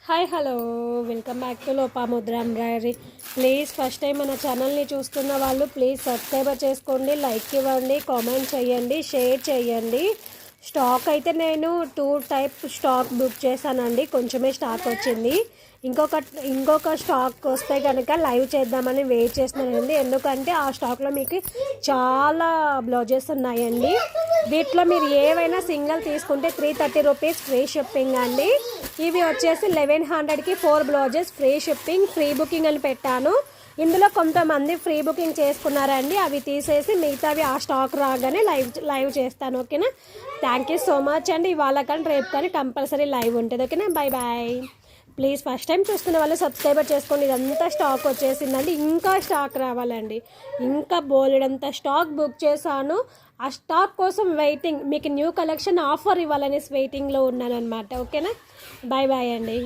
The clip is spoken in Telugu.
Hi hello welcome back to Lopamudra embroidery. Please first time మన ఛానల్ని చూస్తున్న వాళ్ళు ప్లీజ్ సబ్స్క్రైబ్ చేసుకోండి, లైక్ ఇవ్వండి, కామెంట్ చేయండి, షేర్ చేయండి. స్టాక్ అయితే నేను 2 టైప్ స్టాక్ బుక్ చేశానండి, కొంచెమే స్టాక్ వచ్చింది. ఇంకొక స్టాక్ వస్తే కనుక లైవ్ చేద్దామని వెయిట్ చేస్తున్నానండి. ఎందుకంటే ఆ స్టాక్లో మీకు చాలా బ్లౌజెస్ ఉన్నాయండి. వీటిలో మీరు ఏవైనా సింగిల్ తీసుకుంటే 330 రూపీస్ ఫ్రీ షిప్పింగ్ అండి. ఇవి వచ్చేసి 1100కి 4 blouses free shipping, free booking అని పెట్టాను. ఇందులో కొంతమంది ఫ్రీ బుకింగ్ చేసుకున్నారండి, అవి తీసేసి మిగతావి ఆ స్టాక్ రాగానే లైవ్ చేస్తాను. ఓకేనా? థ్యాంక్ యూ సో మచ్ అండి. ఇవాళ కానీ రేపు కానీ కంపల్సరీ లైవ్ ఉంటుంది. ఓకేనా? Bye bye. Please first time చూస్తున్న వాళ్ళు సబ్స్క్రైబర్ చేసుకోండి. ఇదంతా స్టాక్ వచ్చేసిందండి, ఇంకా స్టాక్ రావాలండి. ఇంకా బోలెడంత స్టాక్ బుక్ చేశాను. ఆ స్టాక్ కోసం వెయిటింగ్. మీకు న్యూ కలెక్షన్ ఆఫర్ ఇవ్వాలనేసి వెయిటింగ్లో ఉన్నాను అనమాట. ఓకేనా? బాయ్ బాయ్ అండి.